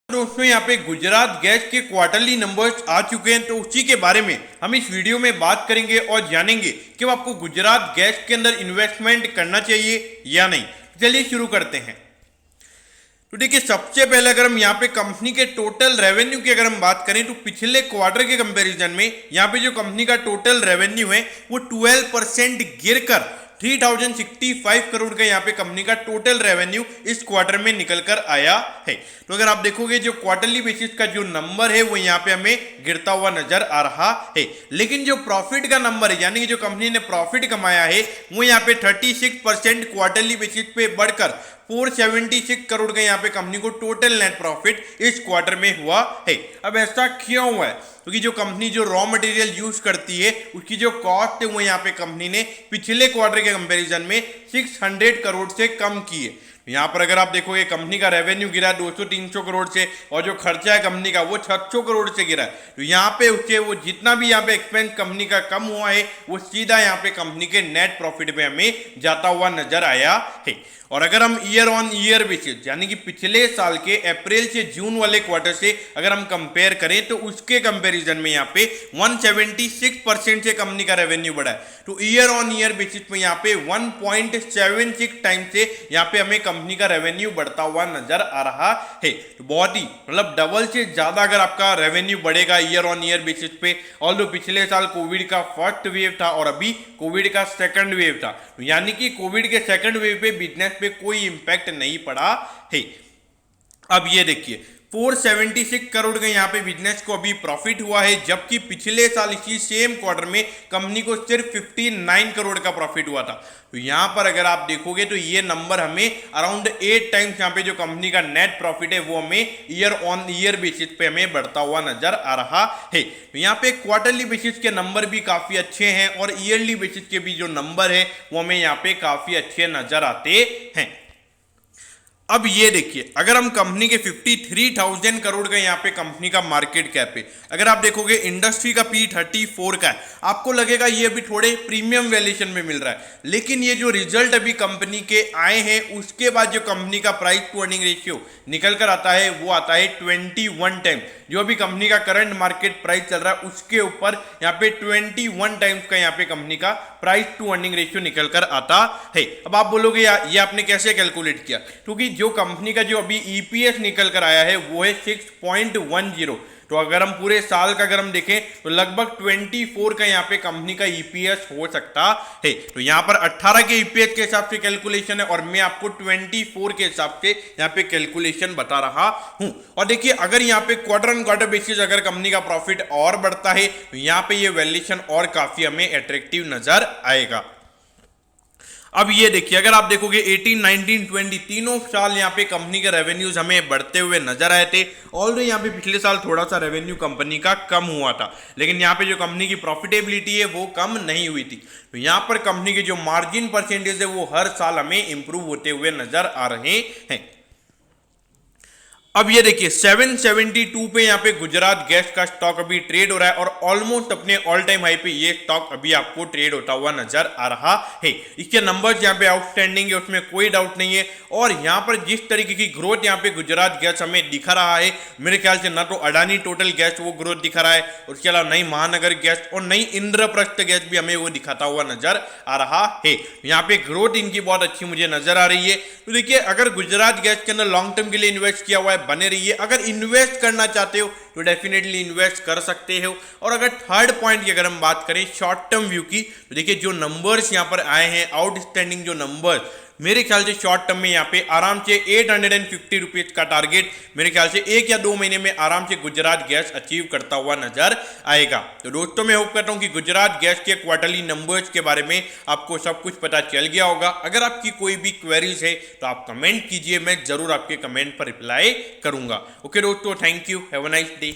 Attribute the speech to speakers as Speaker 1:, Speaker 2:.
Speaker 1: दोस्तों यहाँ पे गुजरात गैस के क्वार्टरली नंबर्स आ चुके हैं, तो उसी के बारे में हम इस वीडियो में बात करेंगे और जानेंगे कि आपको गुजरात गैस के अंदर इन्वेस्टमेंट करना चाहिए या नहीं। चलिए शुरू करते हैं। तो देखिए, सबसे पहले अगर हम यहाँ पे कंपनी के टोटल रेवेन्यू की अगर हम बात करें तो पिछले क्वार्टर के कंपैरिजन में यहाँ पे जो कंपनी का टोटल रेवेन्यू है वो 12% गिरकर 3065 करोड़ का यहाँ पे कंपनी का टोटल रेवेन्यू इस क्वार्टर में निकल कर आया है। तो अगर आप देखोगे जो क्वार्टरली बेसिस का जो नंबर है वो यहाँ पे हमें गिरता हुआ नजर आ रहा है, लेकिन जो प्रॉफिट का नंबर है यानी कि जो कंपनी ने प्रॉफिट कमाया है वो यहाँ पे 36% क्वार्टरली बेसिस पे बढ़कर 476 करोड़ का यहाँ पे कंपनी को टोटल नेट प्रॉफिट इस क्वार्टर में हुआ है। अब ऐसा क्यों हुआ है? क्योंकि जो कंपनी जो रॉ मटेरियल यूज करती है उसकी जो कॉस्ट है वो यहाँ पे कंपनी ने पिछले क्वार्टर के कंपैरिजन में 600 करोड़ से कम की है। यहाँ पर अगर आप देखोगे कंपनी का रेवेन्यू गिरा 200-300 करोड़ से और जो खर्चा है कंपनी का वो 600 करोड़ से गिरा है। तो यहाँ पे उसके वो जितना भी यहाँ पे एक्सपेंस कंपनी का कम हुआ है वो सीधा यहाँ पे कंपनी के नेट प्रॉफिट में हमें जाता हुआ नजर आया है। और अगर हम ईयर ऑन ईयर बेसिस यानी कि पिछले साल के अप्रैल से जून वाले क्वार्टर से अगर हम कंपेयर करें तो उसके कंपैरिजन में यहाँ पे 176% से कंपनी का रेवेन्यू बढ़ा है। तो ईयर ऑन ईयर बेसिस पे यहाँ पे 1.76 टाइम से यहाँ पे हमें कंपनी का रेवेन्यू बढ़ता हुआ नजर आ रहा है। तो बहुत ही मतलब डबल से ज्यादा अगर आपका रेवेन्यू बढ़ेगा ईयर ऑन ईयर बेसिस पे। ऑल्दो पिछले साल कोविड का फर्स्ट वेव था और अभी कोविड का सेकंड वेव था, तो यानी कि कोविड के सेकंड वेव पे बिजनेस पे कोई इंपैक्ट नहीं पड़ा है। अब ये देखिए 476 करोड़ का यहाँ पे बिजनेस को अभी प्रॉफिट हुआ है, जबकि पिछले साल इसी सेम क्वार्टर में कंपनी को सिर्फ 59 करोड़ का प्रॉफिट हुआ था। तो यहाँ पर अगर आप देखोगे तो ये नंबर हमें अराउंड 8 टाइम्स यहाँ पे जो कंपनी का नेट प्रॉफिट है वो हमें ईयर ऑन ईयर बेसिस पे हमें बढ़ता हुआ नजर आ रहा है। तो यहाँ पे क्वार्टरली बेसिस के नंबर भी काफी अच्छे हैं और ईयरली बेसिस के भी जो नंबर है वो हमें यहाँ पे काफी अच्छे नजर आते हैं। अब ये देखिए, अगर हम कंपनी के 53,000 करोड़ का यहाँ पे कंपनी का मार्केट कैप है, अगर आप देखोगे इंडस्ट्री का P34 का है, आपको लगेगा ये अभी थोड़े प्रीमियम वैल्यूएशन में मिल रहा है, लेकिन ये जो रिजल्ट अभी कंपनी के आए हैं उसके बाद जो कंपनी का प्राइस टू अर्निंग रेशियो निकल कर आता है वो आता है 21 टाइम। जो अभी कंपनी का करंट मार्केट प्राइस चल रहा है उसके ऊपर यहाँ पे 21 टाइम्स का यहाँ पे कंपनी का प्राइस टू अर्निंग रेशियो निकल कर आता है। अब आप बोलोगे यार ये आपने कैसे कैलकुलेट किया? क्योंकि जो कंपनी का जो अभी ईपीएस निकल कर आया है वो है 6.10। तो अगर हम पूरे साल का अगर हम देखें तो लगभग 24 का यहाँ पे कंपनी का ईपीएस हो सकता है। तो यहाँ पर 18 के ईपीएस के हिसाब से कैलकुलेशन है और मैं आपको 24 के हिसाब से यहाँ पे कैलकुलेशन बता रहा हूँ। और देखिए, अगर यहाँ पे क्वार्टर ऑन क्वार्टर बेसिस अगर कंपनी का प्रॉफिट और बढ़ता है तो यहाँ पे ये वैल्यूएशन और काफी हमें अट्रैक्टिव नजर आएगा। अब ये देखिए, अगर आप देखोगे 18, 19, 20 तीनों साल यहाँ पे कंपनी के रेवेन्यूज हमें बढ़ते हुए नजर आए थे। ऑलरेडी यहाँ पे पिछले साल थोड़ा सा रेवेन्यू कंपनी का कम हुआ था, लेकिन यहाँ पे जो कंपनी की प्रॉफिटेबिलिटी है वो कम नहीं हुई थी। तो यहाँ पर कंपनी के जो मार्जिन परसेंटेज है वो हर साल हमें इंप्रूव होते हुए नजर आ रहे हैं। अब ये देखिए 772 पे यहाँ पे गुजरात गैस का स्टॉक अभी ट्रेड हो रहा है और ऑलमोस्ट अपने ऑल टाइम हाई पे ये स्टॉक अभी आपको ट्रेड होता हुआ नजर आ रहा है। इसके नंबर्स यहाँ पे आउटस्टैंडिंग है, उसमें कोई डाउट नहीं है। और यहाँ पर जिस तरीके की ग्रोथ यहाँ पे गुजरात गैस हमें दिखा रहा है, मेरे ख्याल से ना तो अडानी टोटल गैस वो ग्रोथ दिखा रहा है, उसके अलावा नई महानगर गैस और नई इंद्रप्रस्थ गैस भी हमें वो दिखाता हुआ नजर आ रहा है। यहाँ पे ग्रोथ इनकी बहुत अच्छी मुझे नजर आ रही है। तो देखिए, अगर गुजरात गैस के अंदर लॉन्ग टर्म के लिए इन्वेस्ट किया हुआ है बने रहिए। अगर इन्वेस्ट करना चाहते हो तो डेफिनेटली इन्वेस्ट कर सकते हो। और अगर थर्ड पॉइंट की अगर हम बात करें शॉर्ट टर्म व्यू की, तो देखिए जो नंबर्स यहां पर आए हैं आउटस्टैंडिंग जो नंबर्स, मेरे ख्याल से शॉर्ट टर्म में यहाँ पे आराम से 850 रुपीज का टारगेट मेरे ख्याल से 1 या 2 महीने में आराम से गुजरात गैस अचीव करता हुआ नजर आएगा। तो दोस्तों मैं होप करता हूँ कि गुजरात गैस के क्वार्टरली नंबर्स के बारे में आपको सब कुछ पता चल गया होगा। अगर आपकी कोई भी क्वेरीज है तो आप कमेंट कीजिए, मैं जरूर आपके कमेंट पर रिप्लाई करूंगा। ओके दोस्तों, thank you, have a nice day.